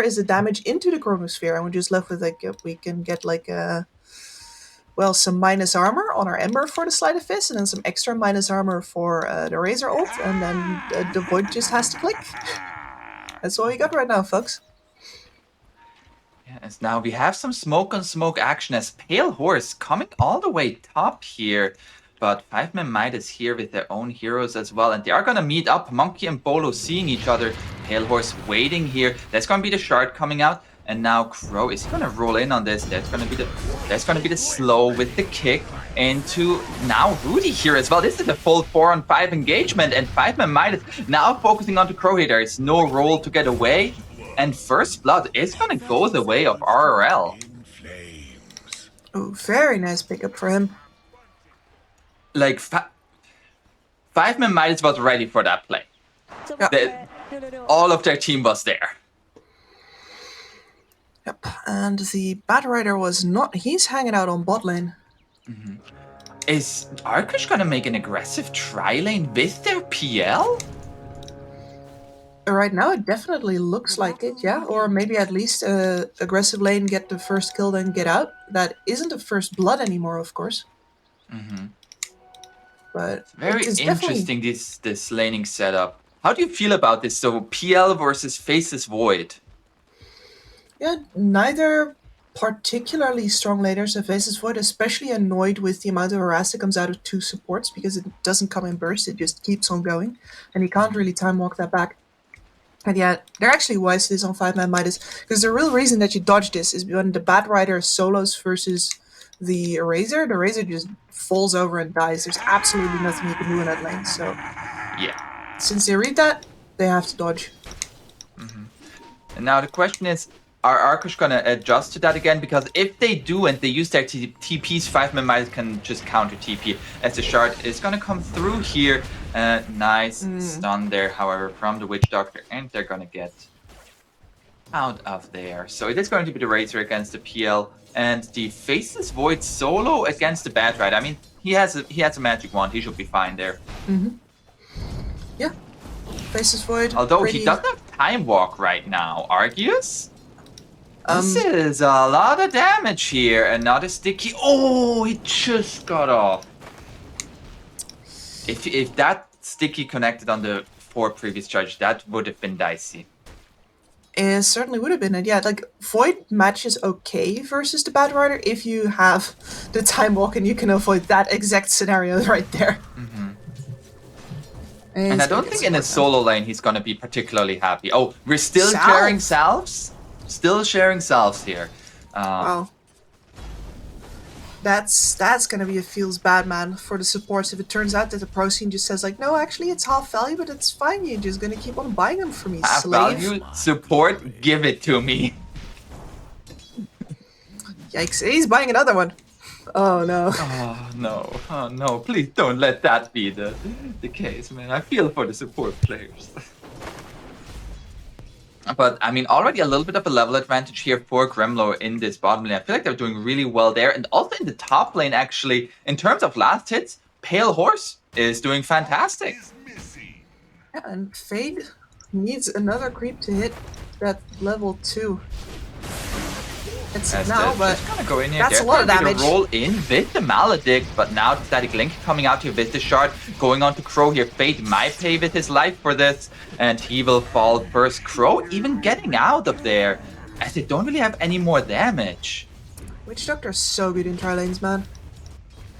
is the damage into the chromosphere, and we're just left with like we can get like well, some minus armor on our Ember for the Sleight of Fist, and then some extra minus armor for the Razor ult, and then the Void just has to click. That's all you got right now, folks. Yes, now we have some smoke on smoke action as Pale Horse coming all the way top here. But 5ManMidas here with their own heroes as well. And they are going to meet up. Monkey and Bolo seeing each other. Pale Horse waiting here. That's going to be the shard coming out. And now Crow is going to roll in on this. That's going to be the slow with the kick into now Rudy here as well. This is a full 4-on-5 engagement. And 5ManMidas now focusing on the Crow here. There is no roll to get away. And First Blood is going to go the way of RRL. Oh, very nice pickup for him. Like, 5ManMidas was ready for that play. Yeah. All of their team was there. Yep, and the Bat Rider was not. He's hanging out on bot lane. Mm-hmm. Is Arkosh going to make an aggressive tri-lane with their PL? Right now, it definitely looks like it, yeah. Or maybe at least aggressive lane, get the first kill, then get out. That isn't a First Blood anymore, of course. Mm-hmm. But it's very interesting, this laning setup. How do you feel about this? So PL versus Faceless Void. Yeah, neither particularly strong laners. And Faceless Void especially annoyed with the amount of harass that comes out of 2 supports because it doesn't come in burst, it just keeps on going. And he can't really time walk that back. And yeah, they're actually wise to this on 5ManMidas, because the real reason that you dodge this is when the Bat Rider solos versus the Razor just falls over and dies. There's absolutely nothing you can do in that lane. So yeah, since they read that, they have to dodge. Mm-hmm. And now the question is, are Arkosh going to adjust to that again? Because if they do and they use their TPs, 5ManMidas can just counter TP as the shard is going to come through here. Nice stun there, however, from the Witch Doctor, and they're going to get out of there. So it is going to be the Razor against the PL, and the Faceless Void solo against the Bat Rider. I mean, he has a magic wand. He should be fine there. Mm-hmm. Yeah, Faceless Void. Although he doesn't have Time Walk right now. Arceus? This is a lot of damage here. Another sticky. Oh, it just got off. If that sticky connected on the 4 previous charge, that would have been dicey. It certainly would have been. And yeah, like Void matches okay versus the Bat Rider if you have the Time Walk and you can avoid that exact scenario right there. Mm-hmm. And I don't think in a solo lane he's going to be particularly happy. Oh, we're still sharing salves? Still sharing salves here. Wow. That's gonna be a feels bad, man, for the supports if it turns out that the pro scene just says like, no, actually it's half value, but it's fine, you're just gonna keep on buying them for me, half slave. Value, support, give it to me. Yikes, he's buying another one. Oh no. Oh no, oh no, please don't let that be the case, man. I feel for the support players. But, I mean, already a little bit of a level advantage here for Gremlo in this bottom lane. I feel like they're doing really well there. And also in the top lane, actually, in terms of last hits, Pale Horse is doing fantastic. Yeah, and Fade needs another creep to hit that level 2. It's now, but gonna go in here. That's a lot of damage. Roll in with the Maledict, but now the Static Link coming out here with the shard, going on to Crow here. Fade might pay with his life for this, and he will fall first. Crow even getting out of there, as they don't really have any more damage. Witch Doctor's so good in tri lanes, man.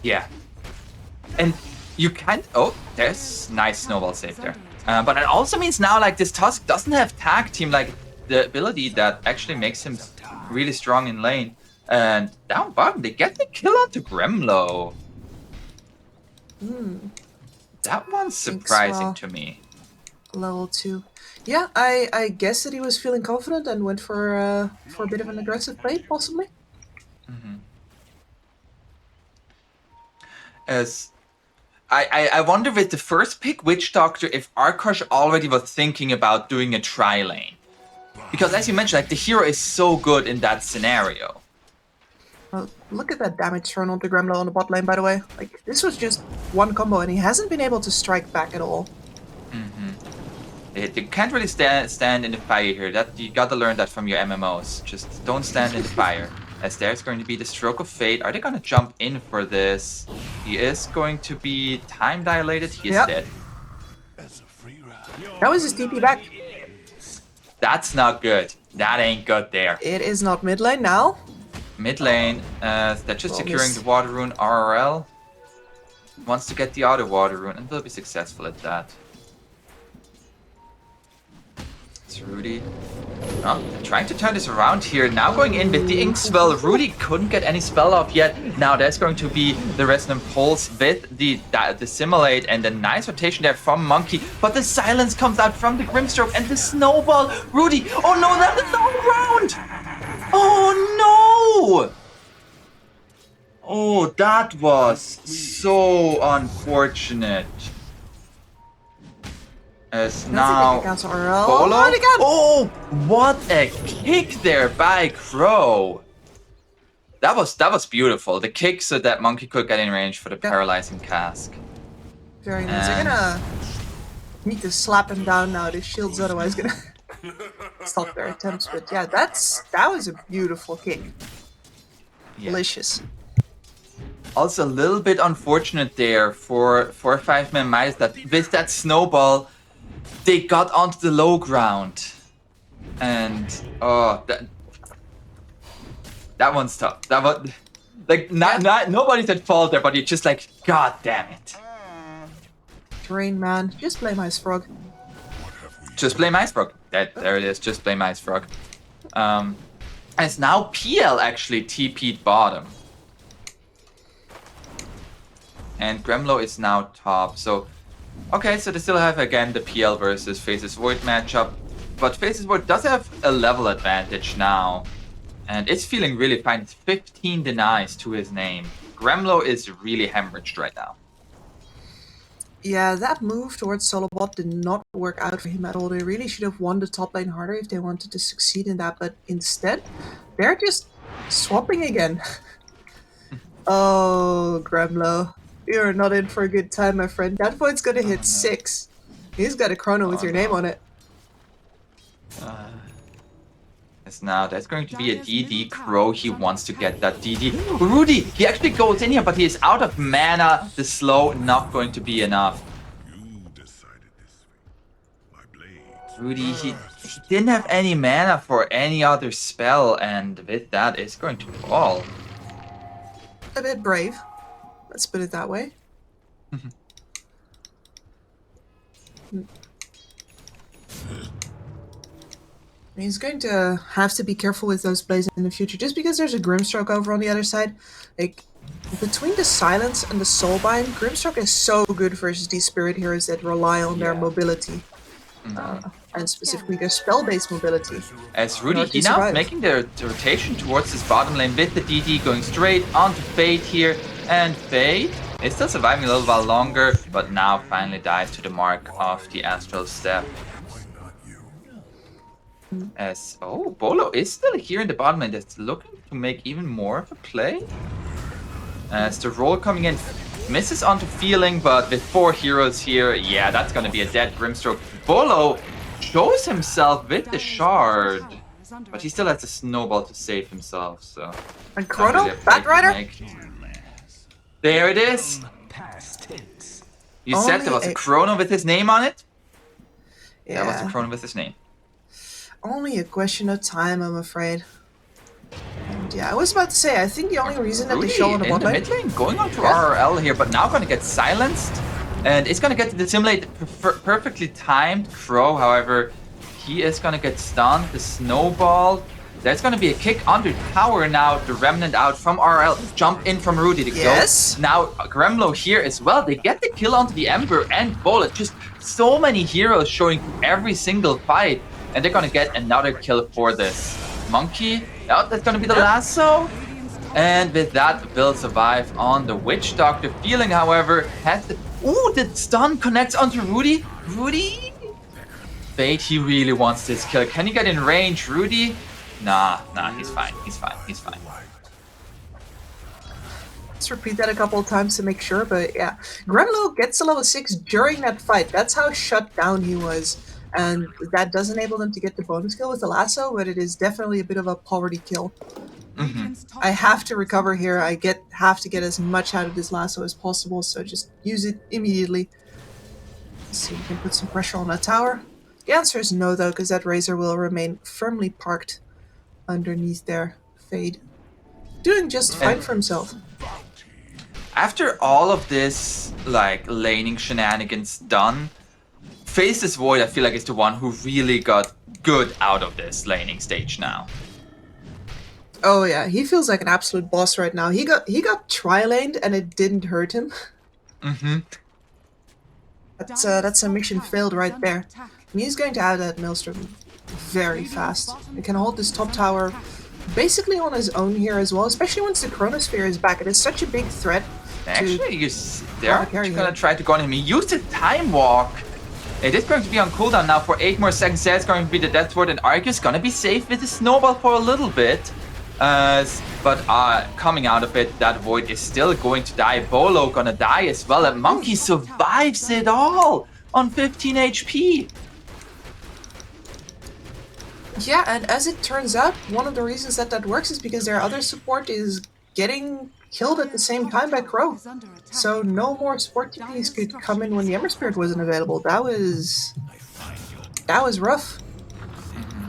Yeah. And you can't... Oh, there's nice snowball save there. But it also means now, like, this Tusk doesn't have tag team, like, the ability that actually makes him really strong in lane. And down bottom, they get the kill onto Gremlo. That one's surprising to me. Level 2. Yeah, I guess that he was feeling confident and went for a bit of an aggressive play, possibly. Mm-hmm. As I wonder with the first pick, Witch Doctor, if Arkosh already was thinking about doing a tri-lane. Because as you mentioned, like, the hero is so good in that scenario. Well, look at that damage thrown onto Gremlo on the bot lane, by the way. Like, this was just one combo, and he hasn't been able to strike back at all. Mm-hmm. You can't really stand in the fire here. That you gotta learn that from your MMOs. Just don't stand in the fire. As there's going to be the stroke of fate. Are they gonna jump in for this? He is going to be time dilated. He is dead. That was his TP back. That's not good. That ain't good there. It is not mid lane now. Mid lane, they're just Well, securing this- the water rune. RRL wants to get the other water rune, and they'll be successful at that. It's Rudy. Oh, trying to turn this around here. Now going in with the ink spell. Rudy couldn't get any spell off yet. Now there's going to be the resonant pulse with the simulate, and a nice rotation there from Monkey. But the silence comes out from the Grimstroke and the snowball. Rudy, oh no, that is all round. Oh no! Oh, that was so unfortunate. As now, Bolo? Oh, what a kick there by Crow! That was beautiful. The kick so that Monkey could get in range for the paralyzing cask. Very nice. They're gonna need to slap him down now. The shield's otherwise gonna stop their attempts. But yeah, that was a beautiful kick. Yeah. Delicious. Also a little bit unfortunate there for 5ManMidas that with that snowball they got onto the low ground. And that one's tough. That one, like nobody's at fault there, but you're just like, God damn it. Terrain man, just blame Ice Frog. Just blame Ice Frog. There it is, just blame Ice Frog. As now PL actually TP'd bottom. And Gremlo is now top, so... Okay, so they still have, again, the PL versus Faces Void matchup. But Faces Void does have a level advantage now. And it's feeling really fine. It's 15 denies to his name. Gremlo is really hemorrhaged right now. Yeah, that move towards solo bot did not work out for him at all. They really should have won the top lane harder if they wanted to succeed in that. But instead, they're just swapping again. Oh, Gremlo. You're not in for a good time, my friend. That void's gonna hit 6. He's got a chrono with your name on it. Yes, now there's going to be a DD Crow. He wants to get that DD. Rudy, he actually goes in here, but he is out of mana. The slow not going to be enough. Rudy, he didn't have any mana for any other spell, and with that, it's going to fall. A bit brave. Let's put it that way. He's going to have to be careful with those plays in the future, just because there's a Grimstroke over on the other side. Like, between the Silence and the Soulbind, Grimstroke is so good versus these Spirit Heroes that rely on their mobility. And specifically their spell-based mobility. As Rudy, he now making the rotation towards his bottom lane with the DD going straight onto Fate here. And Fate is still surviving a little while longer, but now finally dies to the mark of the Astral Step. As, Bolo is still here in the bottom lane that's looking to make even more of a play. As the roll coming in misses onto Feeling, but with 4 heroes here, yeah, that's gonna be a dead Grimstroke. Bolo shows himself with the shard, but he still has a snowball to save himself, so... And Chrono? Batrider? There it is! You said there was a Chrono with his name on it? Yeah. That was a Chrono with his name. Only a question of time, I'm afraid. And yeah, I was about to say, I think the only reason that they show on the bot lane... mid lane, going on to RRL here, but now going to get silenced. And it's going to get the simulate perfectly timed Crow, however, he is going to get stunned. The snowball. There's going to be a kick under tower now. The remnant out from RL. Jump in from Rudy to go. Now Gremlo here as well. They get the kill onto the Ember and Bullet. Just so many heroes showing every single fight. And they're going to get another kill for this. Monkey. Oh, that's going to be the lasso. And with that, will survive on the Witch Doctor. Feeling, however, has the... Ooh, the stun connects onto Rudy. Rudy? Fate, he really wants this kill. Can you get in range, Rudy? Nah, he's fine. He's fine. Let's repeat that a couple of times to make sure, but yeah. Gremlo gets to level 6 during that fight. That's how shut down he was. and that does enable them to get the bonus kill with the lasso, but it is definitely a bit of a poverty kill. I have to recover here. I have to get as much out of this lasso as possible, so just use it immediately. See if we can put some pressure on that tower. The answer is no, though, because that Razor will remain firmly parked underneath their Fade, doing just fine for himself. After all of this, like, laning shenanigans done, Faceless Void, I feel like, is the one who really got good out of this laning stage now. Oh yeah, he feels like an absolute boss right now. He got tri-laned and it didn't hurt him. That's a mission failed right there. And he's going to have that Maelstrom very fast. He can hold this top tower basically on his own here as well, especially once the Chronosphere is back. It is such a big threat. Actually, they're gonna try to go on him. He used the Time Walk. It is going to be on cooldown now for 8 more seconds. That's going to be the Death Ward, and Arkosh gonna be safe with the Snowball for a little bit. But coming out of it, that Void is still going to die. Bolo gonna die as well, and Monkey survives it all on 15 HP. Yeah, and as it turns out, one of the reasons that works is because their other support is getting killed at the same time by Crow. So no more support TPs could come in when the Ember Spirit wasn't available. That was rough.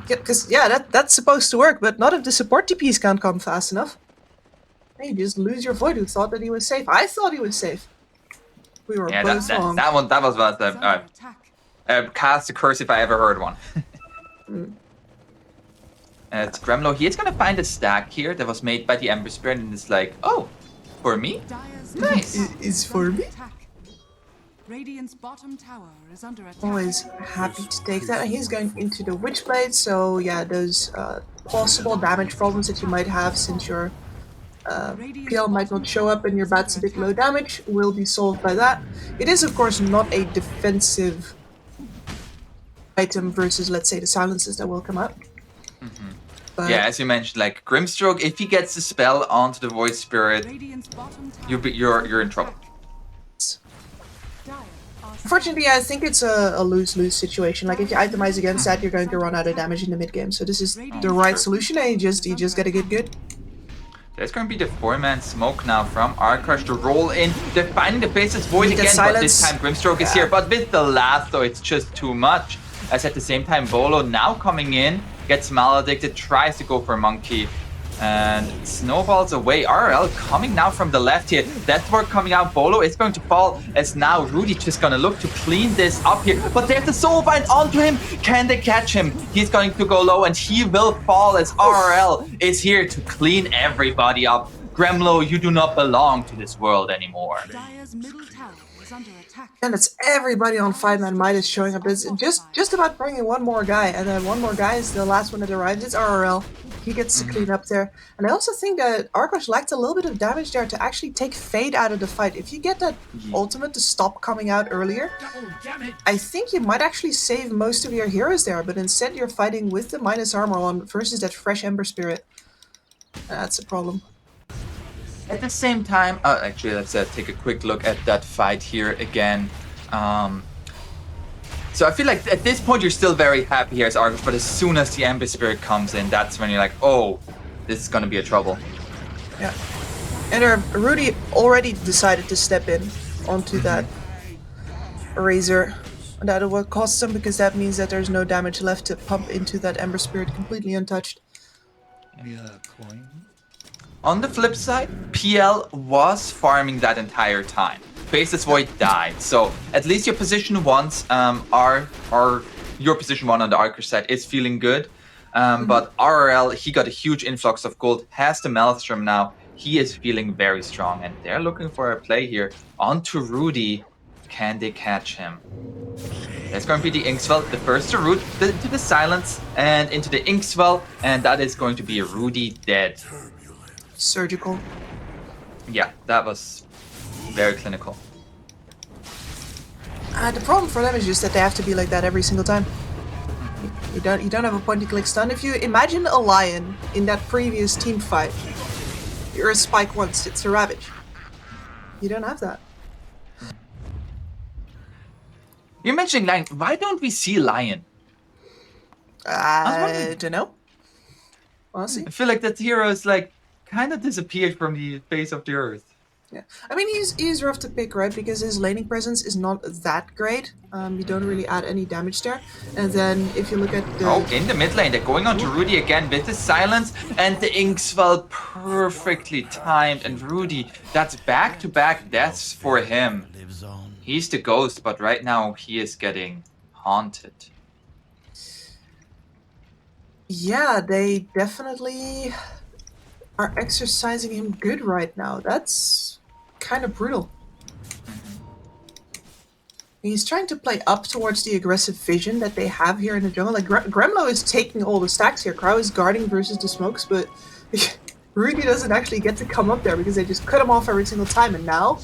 Because that's supposed to work, but not if the support TPs can't come fast enough. You just lose your Void who thought that he was safe. I thought he was safe. We were both wrong. That was about the cast a curse if I ever heard one. It's Gremlo. He is gonna find a stack here that was made by the Ember Spirit, and it's like, oh, for me? Nice. Is for me? Radiant's bottom tower is under attack. Always happy to take that. And he's going into the Witchblade, so yeah, those possible damage problems that you might have since your PL might not show up and your bat's a bit low damage will be solved by that. It is, of course, not a defensive item versus, let's say, the silences that will come up. But yeah, as you mentioned, like Grimstroke, if he gets the spell onto the Void Spirit, you're in trouble. Unfortunately, I think it's a lose-lose situation. Like, if you itemize against that, you're going to run out of damage in the mid-game. So this is the right solution, and you just gotta get good. There's going to be the 4-man smoke now from Arkosh to roll in, finding the Faceless Void again, but this time Grimstroke is here. But with the last, though, it's just too much. As at the same time, Bolo now coming in, gets maledicted, tries to go for Monkey, and snowballs away. RL coming now from the left here. Deathward coming out. Bolo is going to fall, as now Rudy just gonna look to clean this up here. But there's the Soulbind onto him. Can they catch him? He's going to go low, and he will fall as RL is here to clean everybody up. Gremlo, you do not belong to this world anymore. Dire's middle tower is under attack. And it's everybody on 5ManMidas showing up. It's just about bringing one more guy, and then one more guy is the last one that arrives. It's RRL. He gets to clean up there. And I also think that Arkosh lacked a little bit of damage there to actually take Fade out of the fight. If you get that ultimate to stop coming out earlier, I think you might actually save most of your heroes there, but instead you're fighting with the minus armor on versus that fresh Ember Spirit. That's a problem. At the same time, actually, let's take a quick look at that fight here again. So I feel like at this point you're still very happy here as Arkosh, but as soon as the Ember Spirit comes in, that's when you're like, oh, this is gonna be a trouble. Yeah. And Rudy already decided to step in onto that Razor. And that will cost him, because that means that there's no damage left to pump into that Ember Spirit completely untouched. On the flip side, PL was farming that entire time. Faceless Void died, so at least your position ones your position one on the Arkosh side is feeling good. But RRL, he got a huge influx of gold, has the Maelstrom now. He is feeling very strong, and they're looking for a play here. Onto Rudy. Can they catch him? There's going to be the Inkswell, the first to root to the Silence and into the Inkswell, and that is going to be Rudy dead. Surgical. Yeah, that was very clinical. The problem for them is just that they have to be like that every single time. You don't have a point-and-click stun. If you imagine a lion in that previous team fight, you're a spike once, it's a Ravage. You don't have that. You're mentioning Lion. Why don't we see Lion I was I wondering. don't know. Honestly. I feel like that hero is like kind of disappeared from the face of the earth. Yeah, I mean he's rough to pick, right? Because his laning presence is not that great. You don't really add any damage there. And then if you look at Oh, the in the mid lane, they're going on to Rudy again with the silence, and the Inkswell perfectly timed. And Rudy, that's back-to-back deaths for him. He's the ghost, but right now he is getting haunted. yeah, they definitely are exercising him good right now. That's kind of brutal. He's trying to play up towards the aggressive vision that they have here in the jungle. Like Gremlo is taking all the stacks here. Crow is guarding versus the smokes, but Rudy doesn't actually get to come up there because they just cut him off every single time. And now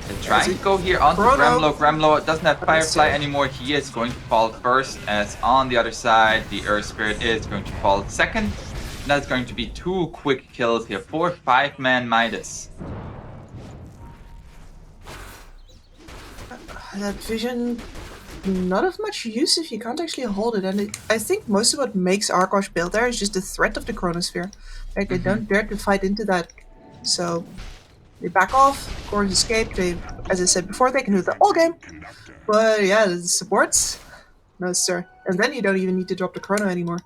They're trying to go here onto Chrono. Gremlo doesn't have Firefly Still. anymore. He is going to fall first, as on the other side, the Earth Spirit is going to fall second. And that's going to be 2 quick kills here for 5ManMidas. That vision, not of much use if you can't actually hold it. And I think most of what makes Arkosh build there is just the threat of the Chronosphere. Like they don't dare to fight into that. So they back off, Chorus escape. They, as I said before, they can do that all game. But yeah, the supports, no sir. And then you don't even need to drop the Chrono anymore.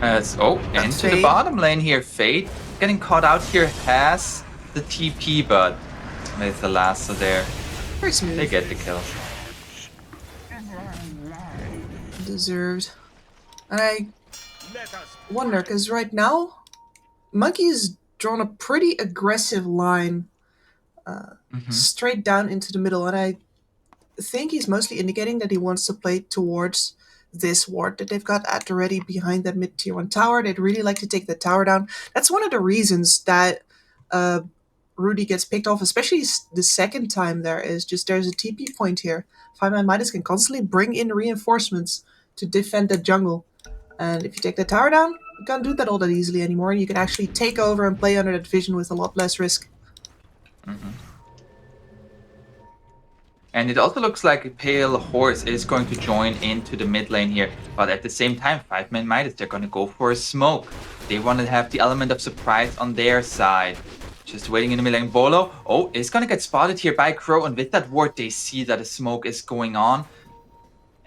Into the bottom lane here. Fade getting caught out here has the TP, but with the Lasso there, Very smooth. they get the kill. Deserved. And I wonder, because right now, Monkey's drawn a pretty aggressive line straight down into the middle, and I think he's mostly indicating that he wants to play towards this ward that they've got at the ready behind that mid tier 1 tower. They'd really like to take the tower down. That's one of the reasons that Rudy gets picked off, especially the second time there, is just there's a TP point here. 5ManMidas can constantly bring in reinforcements to defend the jungle. And if you take the tower down, you can't do that all that easily anymore, and you can actually take over and play under that vision with a lot less risk. And it also looks like Pale Horse is going to join into the mid lane here. But at the same time, 5ManMidas, they're going to go for a smoke. They want to have the element of surprise on their side. Just waiting in the mid lane. Bolo, is going to get spotted here by Crow. And with that ward, they see that a smoke is going on.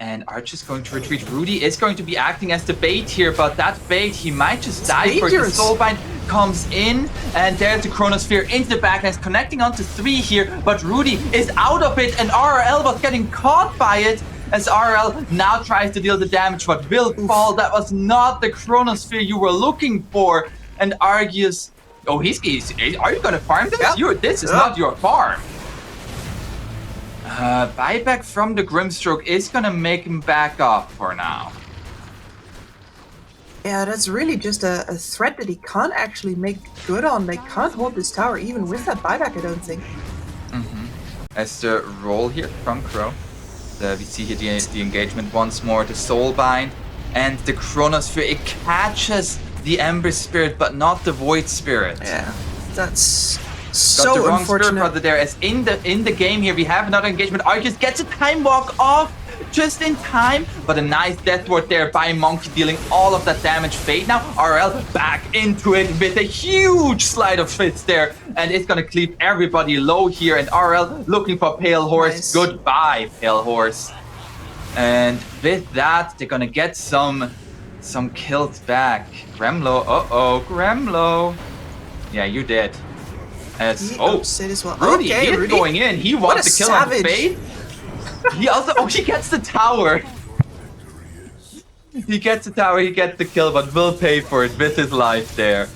And Arch is going to retreat. Rudy is going to be acting as the bait here, but that bait, he might just die for the Soulbind comes in, and there's the Chronosphere into the backline, connecting onto 3 here, but Rudy is out of it, and RRL was getting caught by it, as RRL now tries to deal the damage, but will fall. That was not the Chronosphere you were looking for, and argues, are you gonna farm this? Yep. This is not your farm. Buyback from the Grimstroke is gonna make him back up for now. Yeah, that's really just a threat that he can't actually make good on. They can't hold this tower even with that buyback, I don't think. As the roll here from Crow. We see here the engagement once more, the Soulbind and the Chronosphere. It catches the Ember Spirit, but not the Void Spirit. Yeah, that's Got so the wrong unfortunate. Spirit Brother there. As in the game here, we have another engagement. Arceus gets a time walk off just in time, but a nice death ward there by Monkey, dealing all of that damage. Fade now, RL back into it with a huge slide of fits there, and it's gonna cleave everybody low here, and RL looking for Pale Horse. Nice. Goodbye, Pale Horse. And with that, they're gonna get some kills back. Gremlo, Gremlo. Yeah, you did. As It as well. Rudy, Okay, he is Rudy. going in. He wants to kill on the Fade. He also, he gets the tower. He gets the tower, he gets the kill, but will pay for it with his life there.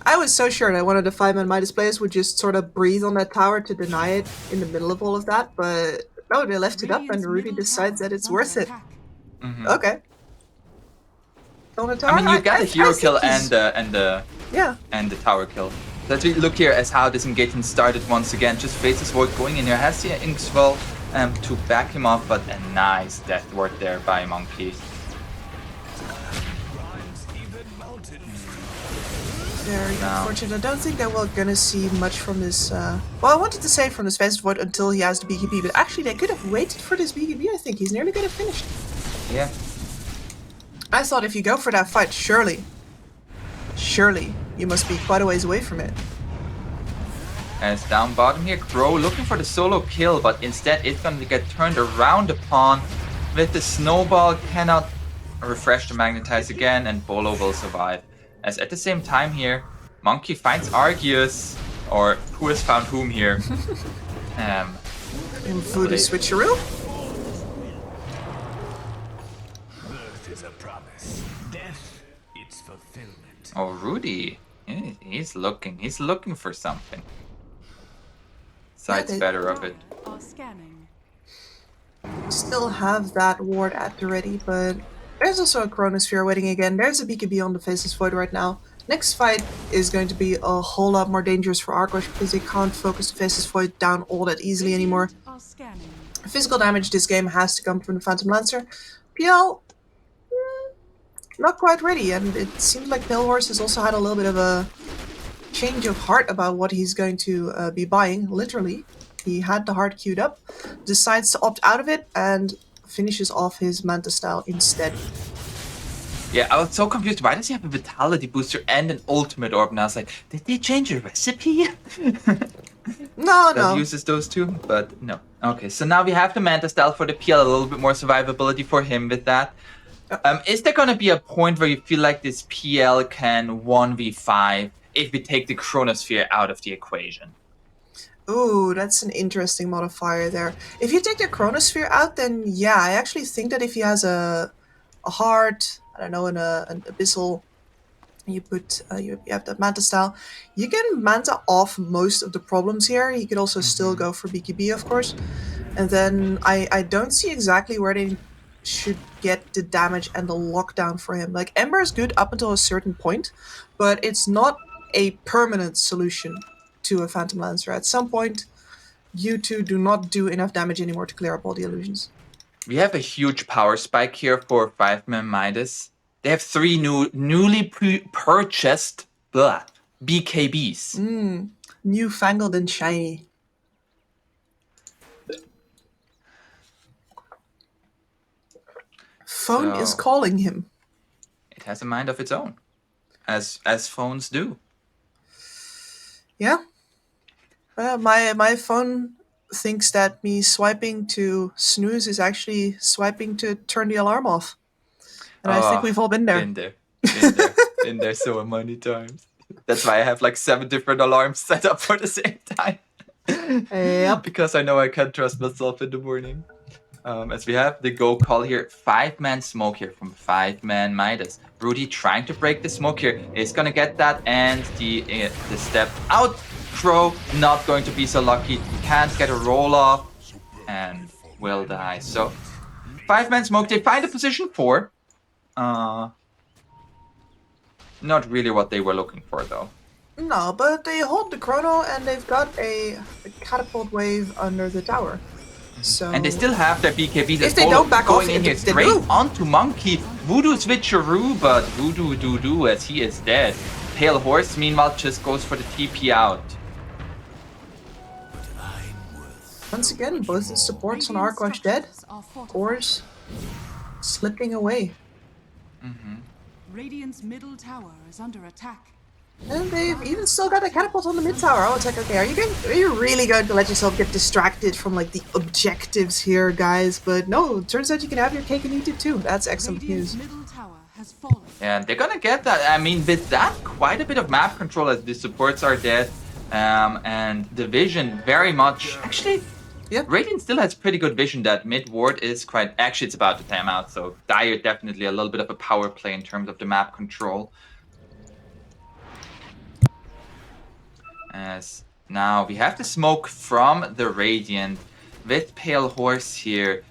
I was so sure that one of the 5ManMidas players would just sort of breathe on that tower to deny it in the middle of all of that, but no, they left it up and Rudy decides that it's worth it. Okay. On the tower, I mean, you got a hero kill think and the tower kill. Let's look here as how this engagement started once again. Just faces Void going in here. Has the Inkswell to back him up, but a nice death ward there by Monkey. Very Now. unfortunate. I don't think that we're gonna see much from this. Well, I wanted to say from this Faceless Void until he has the BKB, but actually they could have waited for this BKB. I think he's nearly gonna finish. Yeah. I thought if you go for that fight, surely you must be quite a ways away from it. As down bottom here, Crow looking for the solo kill, but instead it's going to get turned around upon with the snowball. Cannot refresh the magnetize again, and Bolo will survive. As at the same time here, Monkey finds Arceus, or who has found whom here. Voodoo switcheroo. Birth is a promise. Death, its fulfillment. Oh, Rudy. He's looking for something. Side's better of it. Are scanning. Still have that ward at the ready, but there's also a Chronosphere waiting again. There's a BKB on the Faceless Void right now. Next fight is going to be a whole lot more dangerous for Arkosh because they can't focus the Faceless Void down all that easily anymore. Are scanning. Physical damage this game has to come from the Phantom Lancer. PL, not quite ready, and it seems like Pale Horse has also had a little bit of a change of heart about what he's going to be buying, literally. He had the heart queued up, decides to opt out of it, and finishes off his Manta style instead. Yeah, I was so confused. Why does he have a Vitality booster and an Ultimate Orb? And I was like, did they change the recipe? No, That no. uses those two, but no. Okay, so now we have the Manta style for the PL, a little bit more survivability for him with that. Is there gonna be a point where you feel like this PL can 1v5 if we take the Chronosphere out of the equation? Ooh, that's an interesting modifier there. If you take the Chronosphere out, then yeah, I actually think that if he has a heart, I don't know, an abyssal, you put you have that Manta style, you can Manta off most of the problems here. He could also still go for BKB, of course. And then I don't see exactly where they should get the damage and the lockdown for him. Like, Ember is good up until a certain point, but it's not a permanent solution to a Phantom Lancer. At some point, you two do not do enough damage anymore to clear up all the illusions. We have a huge power spike here for 5ManMidas. They have 3 newly purchased BKBs. Newfangled and shiny. Phone is So- calling him. It has a mind of its own, as phones do. Yeah. My phone thinks that me swiping to snooze is actually swiping to turn the alarm off. And I think we've all been there. Been there so many times. That's why I have like 7 different alarms set up for the same time. Yep. Because I know I can't trust myself in the morning. As we have the go call here, 5-man smoke here from 5ManMidas. Rudy trying to break the smoke here is gonna get that, and the step out. Crow not going to be so lucky. Can't get a roll off and will die. So 5-man smoke. They find a position 4. Not really what they were looking for though. No, but they hold the chrono and they've got a catapult wave under the tower. So And they still have their BKBs. If they don't back going off, in here they straight do. onto Monkey. Voodoo switcheroo, but Voodoo doo as he is dead. Pale Horse meanwhile just goes for the TP out. once again, both the supports on Radiant Arkosh dead, structures are fortified. Ors slipping away. Radiant's middle tower is under attack. And they've even still got a catapult on the mid tower. I was like, okay, are you really going to let yourself get distracted from like the objectives here, guys? But no, it turns out you can have your cake and eat it too. That's excellent Radiant's news. middle tower has fallen. And they're gonna get that. I mean, with that, quite a bit of map control as the supports are dead. And the vision very much... Actually, Yeah. Radiant still has pretty good vision. That mid ward is quite... Actually, it's about to time out, so Dire definitely a little bit of a power play in terms of the map control. As now we have the smoke from the Radiant with Pale Horse here.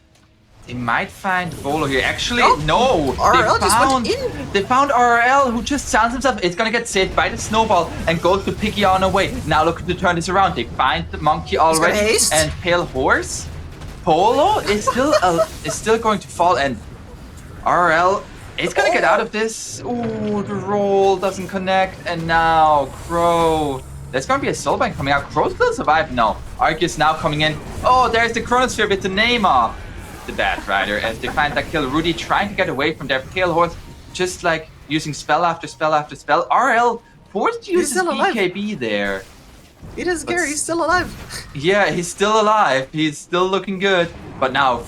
They might find Bolo here. Actually, Oh, no! RRL just went in. They found RRL, who just sounds himself. It's gonna get saved by the snowball and goes to Piggy on away. Now looking to turn this around. They find the Monkey already. haste. And Pale Horse. Polo is still going to fall, and RRL It's gonna get out of this. Ooh, the roll doesn't connect. And now, Crow. There's gonna be a soulbind coming out. Crow still survived? No. Arceus now coming in. Oh, there's the Chronosphere with the name of the Bat Rider as they find that kill. Rudy trying to get away from their Pale Horse, just like using spell after spell after spell. RL forced to use his BKB there. He doesn't care, he's still alive. Yeah, he's still alive. He's still looking good. But now,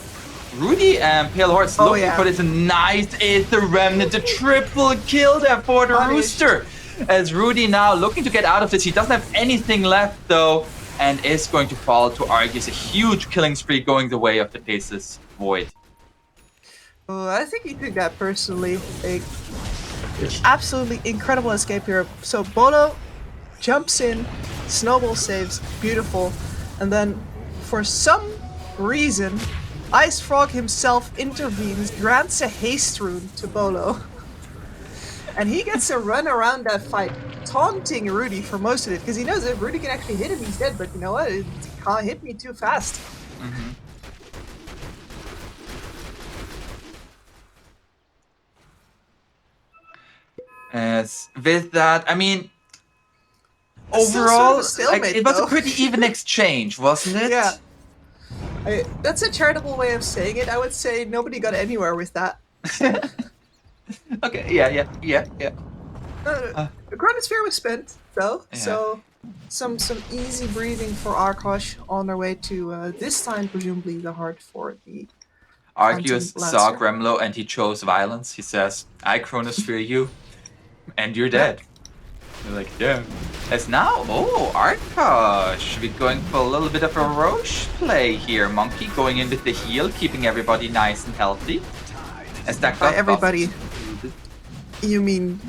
Rudy and Pale Horse looking for this nice Aether Remnant, the triple kill there for the Rooster. As Rudy now looking to get out of this, he doesn't have anything left though, and is going to fall to Arceus. A huge killing spree going the way of the Faceless Void. I think he took that personally. Like, absolutely incredible escape here. So Bolo jumps in, snowball saves, beautiful, and then for some reason, Ice Frog himself intervenes, grants a haste rune to Bolo, and he gets to run around that fight, taunting Rudy for most of it, because he knows that if Rudy can actually hit him, he's dead, but you know what, it can't hit me too fast. As with that, I mean, overall, it was a pretty even exchange, wasn't it? Yeah. That's a charitable way of saying it. I would say nobody got anywhere with that. Okay, yeah. The Chronosphere was spent, though, so some easy breathing for Arkosh on their way to, this time, presumably, the heart for the Arceus saw Gremlo and he chose violence. He says, I Chronosphere you, and you're dead. You're like, yeah. As now, Arkosh. We're going for a little bit of a Roche play here. Monkey going in with the heal, keeping everybody nice and healthy. As that by everybody, you mean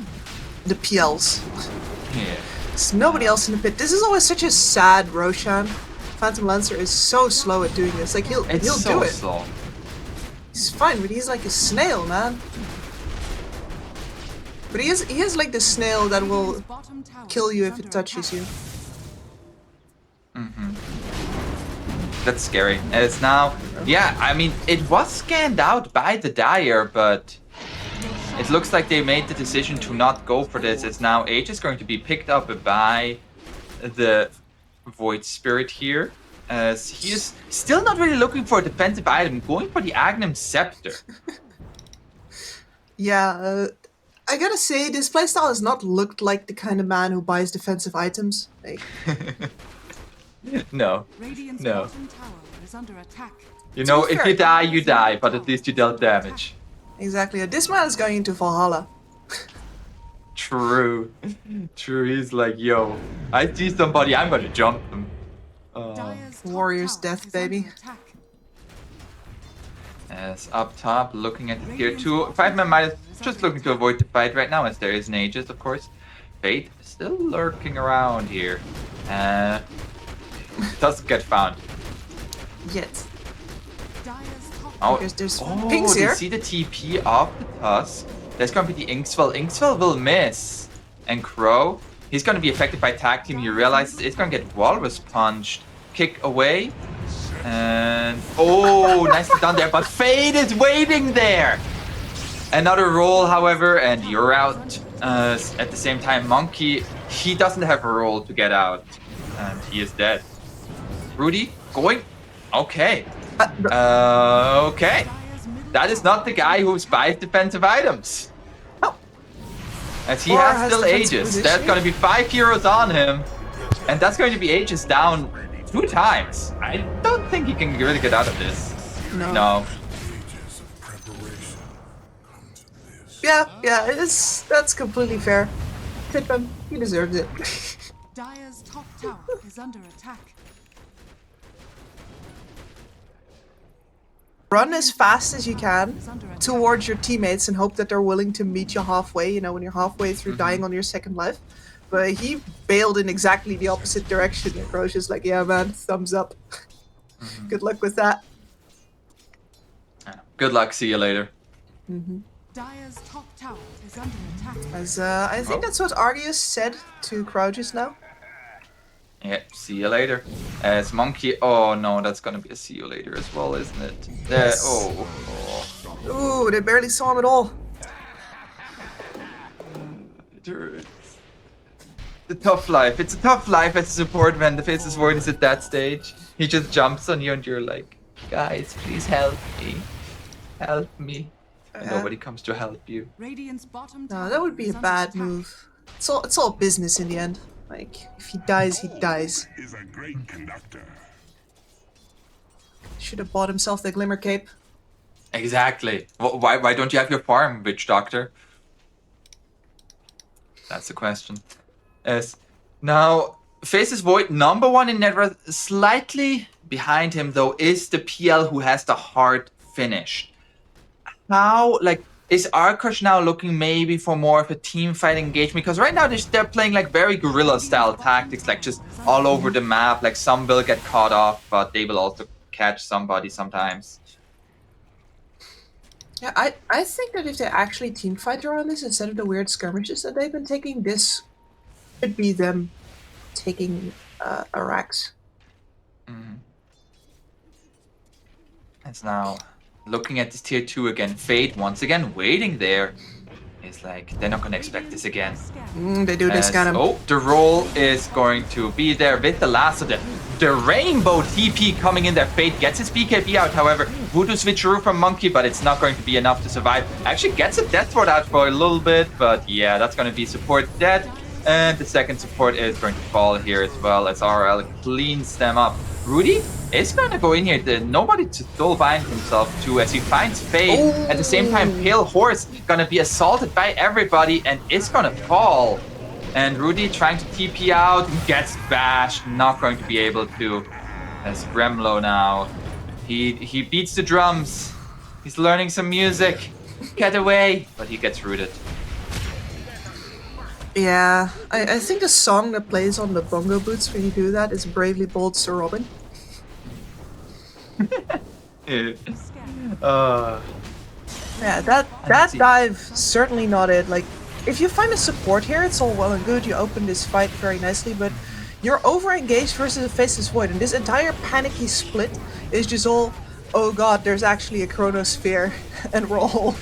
the PLs. Yeah. There's nobody else in the pit. This is always such a sad Roshan. Phantom Lancer is so slow at doing this. Like, he'll do it. Slow. He's fine, but he's like a snail, man. But he is like the snail that will kill you if it touches you. That's scary. As now, yeah, I mean, it was scanned out by the Dire, but it looks like they made the decision to not go for this. As now, Age is going to be picked up by the Void Spirit here. As he is still not really looking for a defensive item, going for the Agnum Scepter. Yeah, I gotta say, this playstyle has not looked like the kind of man who buys defensive items. Like, No. Radiant's No. bottom tower is under attack. You know, if fair. you die, you die, but at least you dealt damage. exactly. This man is going into Valhalla. True. True, he's like, yo, I see somebody, I'm gonna jump them. Dire's top Warrior's tower death, is baby. under attack. As up top, looking at tier 2. 5ManMidas just looking to avoid the fight right now, as there is an Aegis, of course. Fate still lurking around here. Doesn't get found. Yet. Dire's top Oh, Because there's oh, pings they here. see the TP of the Tusk. There's gonna be the Inkswell. Inkswell will miss. And Crow, he's gonna be affected by tag team. He realizes it's gonna get Walrus punched. Kick away. And oh, nicely done there. But Fade is waiting there. Another roll, however, and you're out. At the same time, Monkey, he doesn't have a roll to get out. And he is dead. Rudy, going. Okay. Okay. Dire's middle That is not the guy who buys defensive items. Oh. As he Or has has still defensive Aegis. position. There's going to be 5 heroes on him. And that's going to be Aegis down 2 times. I don't think he can really get out of this. No. Yeah, that's completely fair. Pitman, he deserves it. Dire's top tower is under attack. Run as fast as you can towards your teammates and hope that they're willing to meet you halfway, you know, when you're halfway through dying on your second life. But he bailed in exactly the opposite direction. And Roche is like, yeah, man, thumbs up. Good luck with that. Good luck. See you later. Dire's top tower is under attack. As I think that's what Arceus said to Crow just now. Yeah, see you later. As Monkey. Oh no, that's going to be a see you later as well, isn't it? Yes. Oh. Ooh, they barely saw him at all. turrets. The tough life. It's a tough life as a support when the Faceless Void is at that stage. He just jumps on you and you're like, guys, please help me. Help me. And nobody comes to help you. Radiant's bottom No, tower that would be is a under bad attack. move. It's all business in the end. Like, if he dies, he dies. Is a great conductor. Should have bought himself the Glimmer Cape. Exactly. Why don't you have your farm, Witch Doctor? That's the question. Yes. Now, Faceless Void, number 1 in net worth. Slightly behind him, though, is the PL who has the hard finish. How, like, is Arkosh now looking maybe for more of a team fight engagement? Because right now they're playing like very guerrilla style tactics, like just all over the map. Like some will get caught off, but they will also catch somebody sometimes. Yeah, I think that if they actually team fight around this instead of the weird skirmishes that they've been taking, this could be them taking Arax. It's now looking at this tier 2 again. Fate once again waiting there. It's like they're not gonna expect this again. They do this kind of. Oh, the roll is going to be there with the last of the rainbow TP coming in there. Fate gets his BKB out, however. Voodoo switcheroo from Monkey, but it's not going to be enough to survive. Actually gets a death ward out for a little bit, but yeah, that's going to be support dead. And the second support is going to fall here as well as RL cleans them up. Rudy is going to go in here. Nobody to still bind himself to as he finds Fate. Oh. At the same time, Pale Horse going to be assaulted by everybody and is going to fall. And Rudy trying to TP out, gets bashed, not going to be able to. As Gremlo now, he beats the drums. He's learning some music. Get away, but he gets rooted. Yeah, I think the song that plays on the bongo boots when you do that is Bravely Bold Sir Robin. Yeah, that dive, certainly not it. Like, if you find a support here, it's all well and good, you open this fight very nicely, but you're over-engaged versus a Faceless Void, and this entire panicky split is just all, oh god, there's actually a Chronosphere, and we're all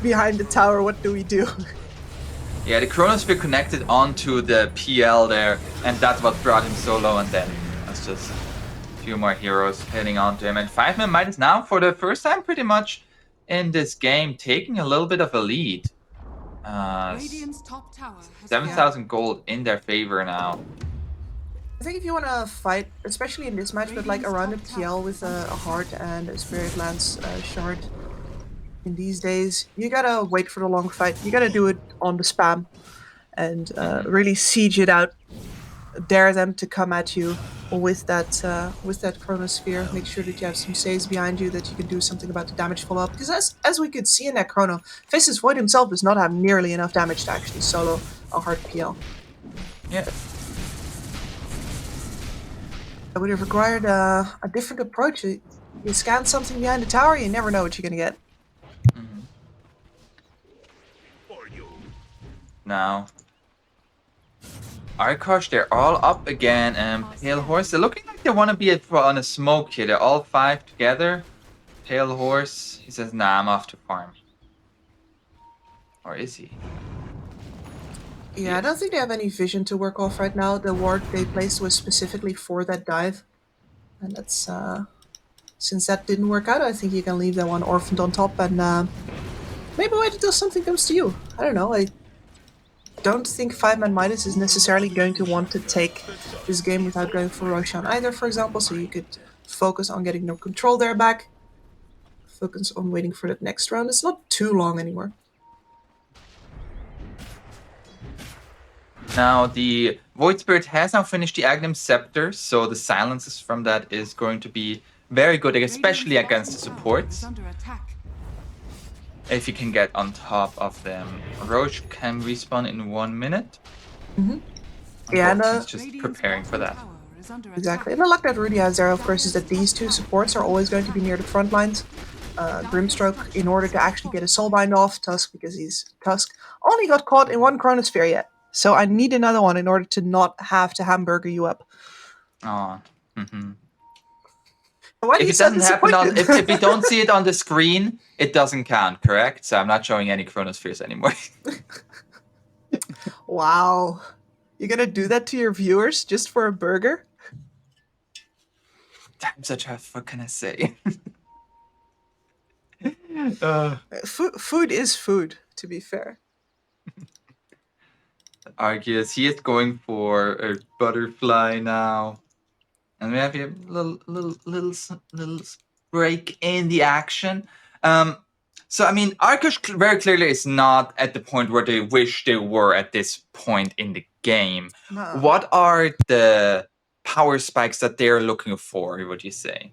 behind the tower, what do we do? Yeah, the Chronosphere connected onto the PL there, and that's what brought him so low, and then that's just a few more heroes hitting onto him. And 5ManMidas now, for the first time pretty much in this game, taking a little bit of a lead. Radiant's top tower has 7,000 gold in their favor now. I think if you want to fight, especially in this match, but like around a PL with a heart and a Spirit Lance shard, in these days, you gotta wait for the long fight. You gotta do it on the spam and really siege it out. Dare them to come at you with that Chronosphere. Make sure that you have some saves behind you that you can do something about the damage follow-up. Because as we could see in that Chrono, Faceless Void himself does not have nearly enough damage to actually solo a hard PL. Yeah. It would have required a different approach. You scan something behind the tower, you never know what you're gonna get. Now, Arkosh, they're all up again, and Pale Horse, they're looking like they want to be on a smoke here. They're all 5 together. Pale Horse, he says, nah, I'm off to farm. Or is he? Yeah, I don't think they have any vision to work off right now. The ward they placed was specifically for that dive. And that's, since that didn't work out, I think you can leave that one orphaned on top and maybe wait until something comes to you. I don't know, I don't think 5ManMidas is necessarily going to want to take this game without going for Roshan either, for example, so you could focus on getting no control there back. Focus on waiting for that next round. It's not too long anymore. Now, the Void Spirit has now finished the Aghanim Scepter, so the silences from that is going to be very good, especially against the supports. If you can get on top of them. Roche can respawn in 1 minute. Yeah, and he's just preparing for that. Exactly. And the luck that Rudy has there, of course, is that these two supports are always going to be near the front lines. Grimstroke, in order to actually get a soulbind off, Tusk, because he's Tusk, only got caught in 1 Chronosphere yet. So I need another one in order to not have to hamburger you up. Oh. Why do If you it sound doesn't happen on, disappointed? if we don't see it on the screen, it doesn't count, correct? So I'm not showing any Chronospheres anymore. Wow. You're gonna do that to your viewers just for a burger? Times are tough, what can I say? Food is food, to be fair. Arceus, he is going for a butterfly now. And we have a little break in the action. So, I mean, Arkosh very clearly is not at the point where they wish they were at this point in the game. No. What are the power spikes that they're looking for, would you say?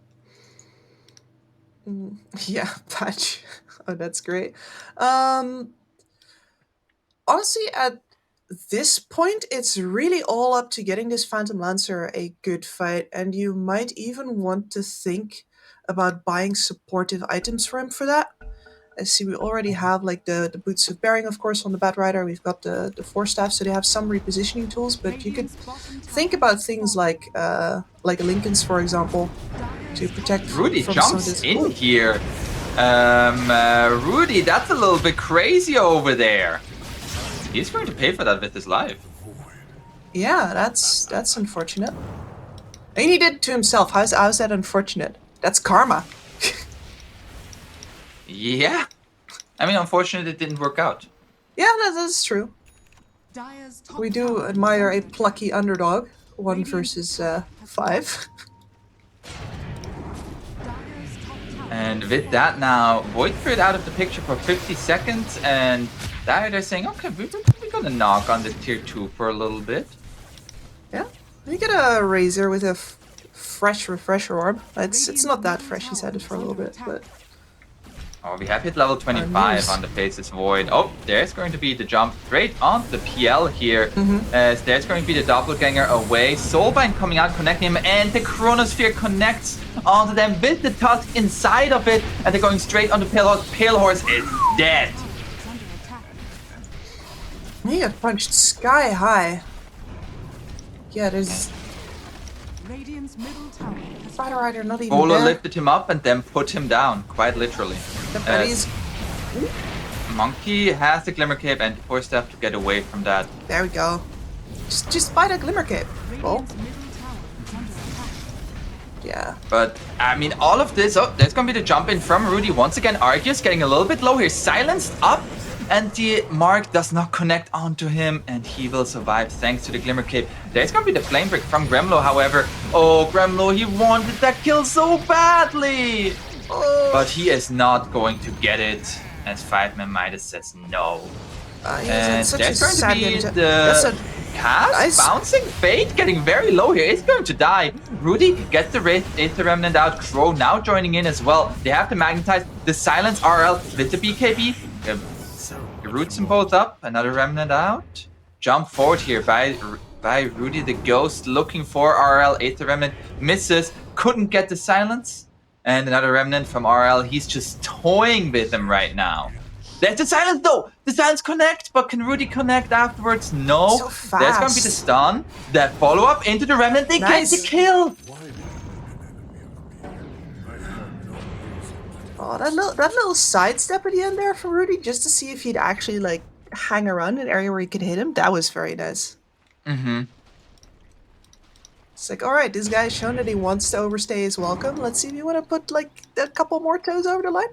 Yeah, patch. Oh, that's great. Honestly, at this point, it's really all up to getting this Phantom Lancer a good fight, and you might even want to think about buying supportive items for him for that. I see we already have like the Boots of Bearing, of course, on the Bat Rider. We've got the Force Staff, so they have some repositioning tools, but you could think about things like Lincoln's, for example, to protect Rudy from some of jumps this. in Ooh. here. Rudy, that's a little bit crazy over there. He's going to pay for that with his life. Yeah, that's unfortunate. I mean, he did it to himself. How's that unfortunate? That's karma. Yeah. I mean, unfortunately, it didn't work out. Yeah, that's true. Dire's top We do tower admire a is under plucky underdog. 1 Radiant's versus top 5. Dire's top tower And is with that now, Void Spirit out of the picture for 50 seconds, and they're saying, okay, we're gonna knock on the tier 2 for a little bit. Yeah, we get a Razor with a fresh refresher orb. It's not that fresh. He's had it for a little bit, but Oh, we have hit level 25 nice. on the Faceless Void. Oh, there's going to be the jump straight on the PL here. As there's going to be the Doppelganger away. Soulbind coming out, connecting him, and the Chronosphere connects onto them with the Tusk inside of it. And they're going straight on the Pale Horse. Pale Horse is dead. is under attack. he got punched sky high. Yeah, there's Radiant's middle tower has Spider Rider not even Bolo there. lifted him up and then put him down, quite literally. Yep, and As he's Monkey has the Glimmer Cape and forced Staff to get away from that. there. We go. Just buy the Glimmer Cape. Well, Radiant's middle tower is under attack. yeah. But, I mean, all of this... Oh, there's going to be the jump in from Rudy. Once again, Arceus getting a little bit low here. Silenced up. And the mark does not connect onto him. And he will survive thanks to the Glimmer Cape. There's going to be the Flame Break from Gremlo, however. Oh, Gremlo, he wanted that kill so badly. Oh, But he is not going to get it. As 5ManMidas says no. he's And such a there's going sad to be game. the That's a cast nice- bouncing Fate getting very low here. It's going to die. Rudy gets the Wraith, is the Remnant out. Crow now joining in as well. They have to magnetize the Silence RL with the BKB. He roots them both up. Another Remnant out. Jump forward here by Rudy the Ghost looking for RL. Aether Remnant misses. Couldn't get the Silence. And another Remnant from RL. He's just toying with them right now. There's the Silence though! The Silence connect, but can Rudy connect afterwards? No. So There's going to be the fast. stun. That follow-up into the Remnant. They Nice. get the kill! Oh, that little sidestep at the end there from Rudy, just to see if he'd actually like hang around an area where he could hit him. That was very nice. Mm-hmm. It's like, all right, this guy's shown that he wants to overstay his welcome. Let's see if you want to put like a couple more toes over the line.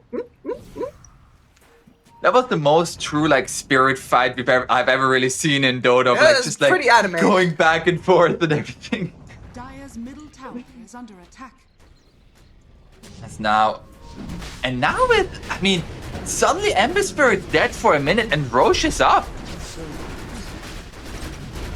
That was the most true like spirit fight I've ever really seen in Dota. Yeah, Like it's just like pretty anime. going back and forth and everything. Dire's middle tower is under attack. That's now. And now with, I mean, suddenly Ember Spirit's dead for a minute and Roche is up.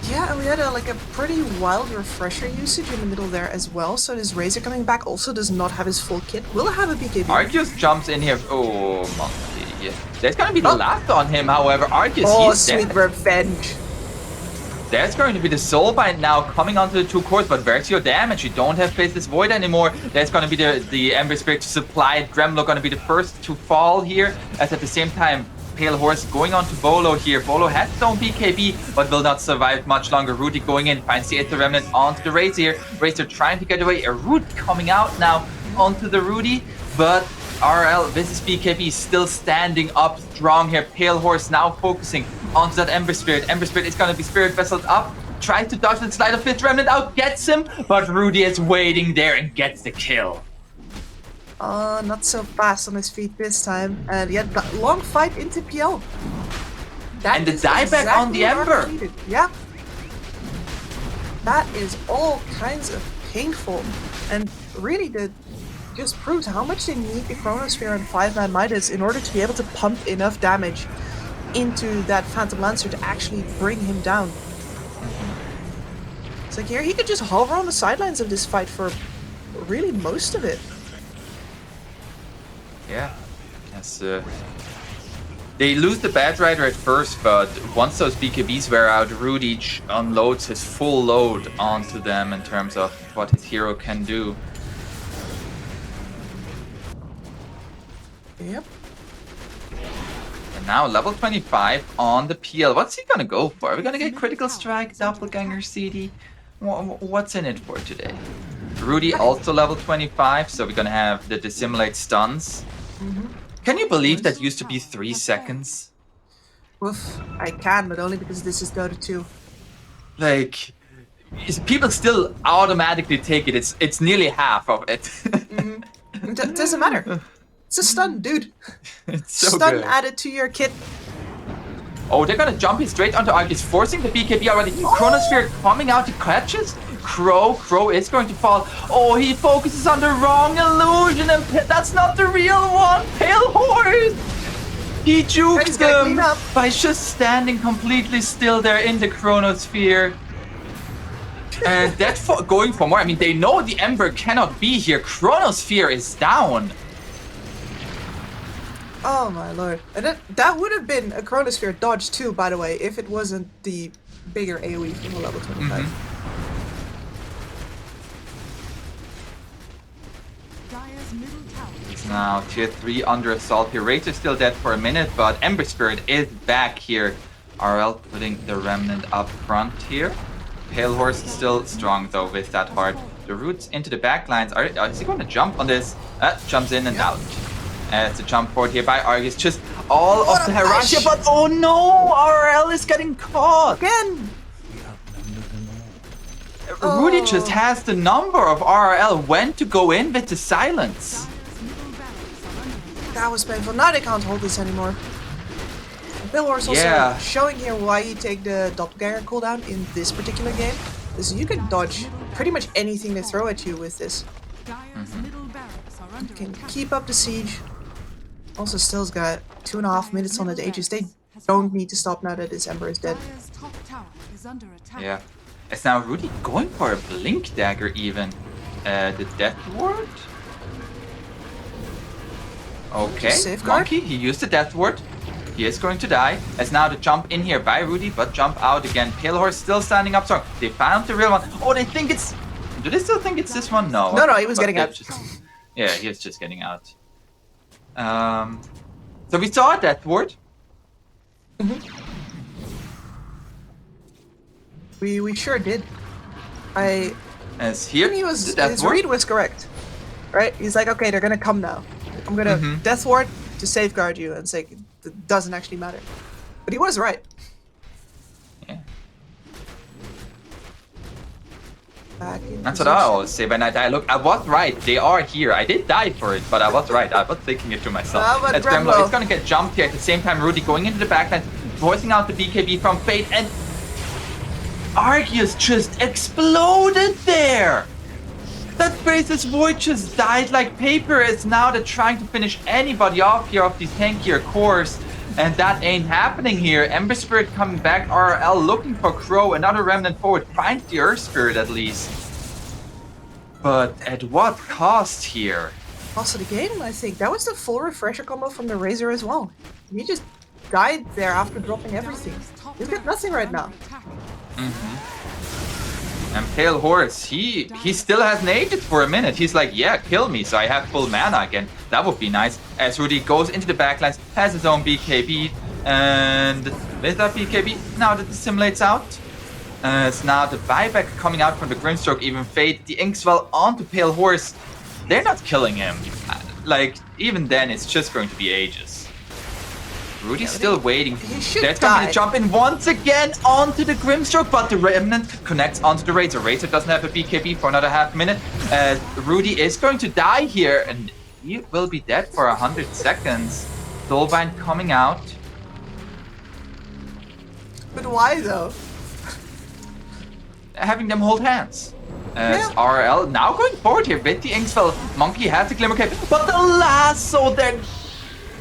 Yeah, and we had a pretty wild refresher usage in the middle there as well. So this Razor coming back also does not have his full kit. Will have a BKB. Arceus jumps in here. Oh, Monkey. There's gonna be the last on him, however. Arceus, Oh, he's sweet dead. revenge. There's going to be the Soulbind now coming onto the two cores, but Versio damage. You don't have Faceless Void anymore. There's going to be the Ember Spirit to supply it. Gremlo going to be the first to fall here, as at the same time, Pale Horse going on to Bolo here. Bolo has his own BKB, but will not survive much longer. Rudy going in, finds the Aether Remnant onto the Razor here. Razor trying to get away. A Root coming out now onto the Rudy, but RL versus BKB still standing up strong here. Pale Horse now focusing onto that Ember Spirit. Ember Spirit is going to be Spirit Vesseled up. Tries to dodge the Slide of Fifth Remnant out, gets him, but Rudy is waiting there and gets the kill. Not so fast on his feet this time. And yet, long fight into PL. And the dieback on the Ember. Yeah. That is all kinds of painful. And really, just proves how much they need the Chronosphere and 5ManMidas in order to be able to pump enough damage into that Phantom Lancer to actually bring him down. It's like here he could just hover on the sidelines of this fight for really most of it. Yeah, as they lose the Bad Rider at first, but once those BKBs wear out, Rudy unloads his full load onto them in terms of what his hero can do. Yep. And now level 25 on the PL. What's he gonna go for? Are we gonna get Critical Strike, Doppelganger CD? What's in it for today? Rudy also level 25, so we're gonna have the Dissimulate stuns. Can you believe that used to be 3 seconds? Oof, I can, but only because this is Dota 2. Like, people still automatically take it. It's nearly half of it. Doesn't matter. It's a stun, dude. It's so stun good. added to your kit. Oh, they're gonna jump it straight onto Arkosh, forcing the BKB already. Chronosphere coming out to catches. Crow is going to fall. Oh, he focuses on the wrong illusion, and that's not the real one. Pale Horse. He jukes them by just standing completely still there in the Chronosphere. And that going for more. I mean, they know the Ember cannot be here. Chronosphere is down. Oh my lord. And that would have been a Chronosphere dodge too, by the way, if it wasn't the bigger AoE from the level 25. Dire's middle tower is Now tier 3 under assault here. Razor still dead for a minute, but Ember Spirit is back here. RL putting the Remnant up front here. Pale Horse is still strong though with that heart. The roots into the backlines. Is he going to jump on this? Jumps in and out. It's a jump forward here by Argus. Just all of the Harassment, but oh no! RL is getting caught! Again! Rudy just has the number of RL when to go in with the silence. Dire's middle barracks are under attack. That was painful. Now they can't hold this anymore. Bill Horse also Yeah. showing here why you take the Doppelganger cooldown in this particular game. Is you can dodge pretty much anything they throw at you with this. Dire's middle barracks are under You can attack. keep up the siege. Also still's got 2.5 minutes on it. Aegis. They don't need to stop now that this Ember is dead. Dire's top tower is under attack. Yeah. It's now Rudy going for a Blink Dagger even. The Death Ward? Okay, Safeguard? Monkey, he used the Death Ward. He is going to die. As now the jump in here by Rudy, but jump out again. Pale Horse still standing up strong. They found the real one. Oh, they think it's... Do they still think it's this one? No. No, he was But getting out. Yeah, he was just getting out. So we saw a Death Ward. We sure did. As here, He was, the Death his Ward. read was correct. Right? He's like, okay, they're gonna come now. I'm gonna Death Ward to safeguard you, and say it doesn't actually matter. But he was right. Yeah. Back in That's what I always say when I die. Look, I was right. They are here. I did die for it, but I was right. I was thinking it to myself. Ah, but That's Rambo. It's gonna get jumped here at the same time. Rudy going into the backline, voicing out the BKB from Fate, and Arceus just exploded there. That Face's Void just died like paper. As now they're trying to finish anybody off here off these tankier cores. And that ain't happening here. Ember Spirit coming back. RL looking for Crow. Another Remnant forward. Finds the Earth Spirit at least. But at what cost here? Also the game, I think. That was the full refresher combo from the Razor as well. He just died there after dropping everything. Dire's top He's got barracks nothing are right under now. attack. And Pale Horse, he still hasn't aged for a minute. He's like, yeah, kill me, so I have full mana again. That would be nice. As Rudy goes into the backlines, has his own BKB, and with that BKB, now that Dissimulates out. It's now the buyback coming out from the Grimstroke, even Fade the Inkswell onto Pale Horse. They're not killing him. Like, even then, it's just going to be ages. Rudy's still waiting. he should There's going to be die. a jump in once again onto the Grimstroke, but the Remnant connects onto the Razor. Razor doesn't have a BKB for another half minute. Rudy is going to die here, and he will be dead for 100 seconds. Soulbind coming out. But why though? Having them hold hands. As RL now going forward here with the Inkspell. Monkey has the Glimmer Cape, but the lasso then.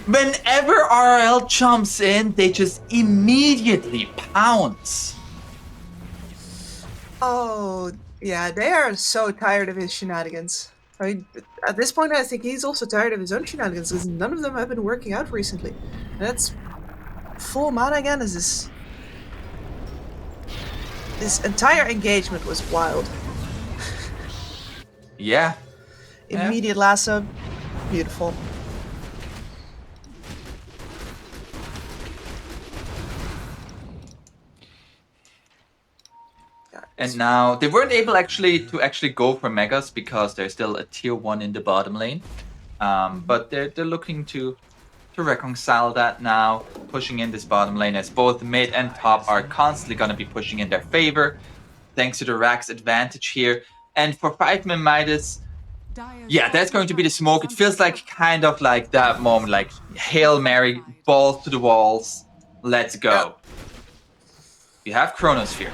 Whenever RL jumps in, they just immediately pounce. Oh, yeah, they are so tired of his shenanigans. I mean, at this point, I think he's also tired of his own shenanigans because none of them have been working out recently. And that's full mana again. Is this entire engagement was wild. Yeah. Immediate lasso, beautiful. And now they weren't able to go for Megas because there's still a tier 1 in the bottom lane. But they're looking to reconcile that now, pushing in this bottom lane as both mid and top are constantly going to be pushing in their favor, thanks to the Rax advantage here. And for 5ManMidas, yeah, that's going to be the smoke. It feels like kind of like that moment, like Hail Mary, balls to the walls, let's go. You have Chronosphere.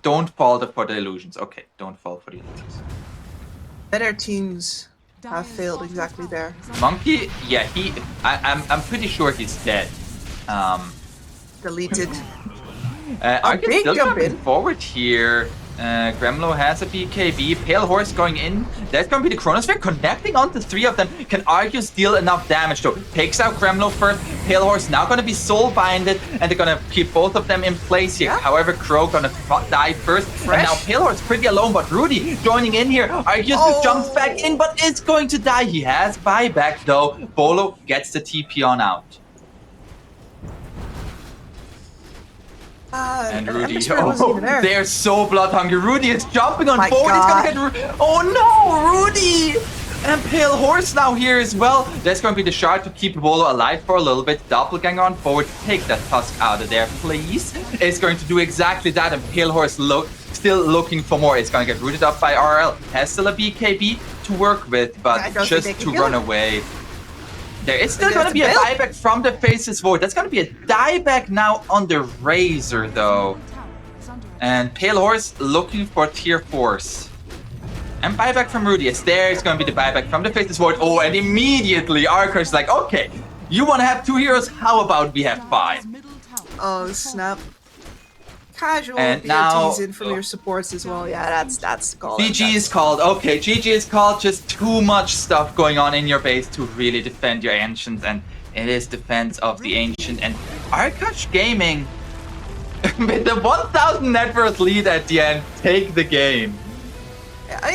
Don't fall for the illusions. Okay, don't fall for the illusions. Better teams have failed exactly there. Monkey, yeah, I'm pretty sure he's dead. Deleted. I can big still jump jump in. forward here. Gremlo has a BKB. Pale Horse going in. That's going to be the Chronosphere connecting onto 3 of them. Can Arceus deal enough damage though? Takes out Gremlo first. Pale Horse now going to be soul binded, and they're going to keep both of them in place here. Yeah. However, Crow going to die first. And now Pale Horse pretty alone, but Rudy joining in here. Arceus jumps back in, but is going to die. He has buyback though. Bolo gets the TP on out. And Rudy, they're so blood hungry. Rudy is jumping on forward. He's gonna get. Oh no, Rudy! And Pale Horse now here as well. That's going to be the shard to keep Bolo alive for a little bit. Doppelganger on forward. Take that Tusk out of there, please. It's going to do exactly that. And Pale Horse still looking for more. It's going to get rooted up by RL. Has still a BKB to work with, but just to run away. There is still going to be a dieback from the Faceless Void. That's going to be a dieback now on the Razor, though. And Pale Horse looking for tier 4s. And buyback from Rudius. There's going to be the buyback from the Faceless Void. Oh, and immediately Arkosh is like, okay, you want to have 2 heroes? How about we have 5? Oh, snap. Casual and BOTs now, in from your supports as well. Yeah, that's the call. GG is called. Okay, GG is called. Just too much stuff going on in your base to really defend your Ancients, and it is defense of the Ancient. And Arkosh Gaming, with the 1,000 net worth lead at the end, take the game.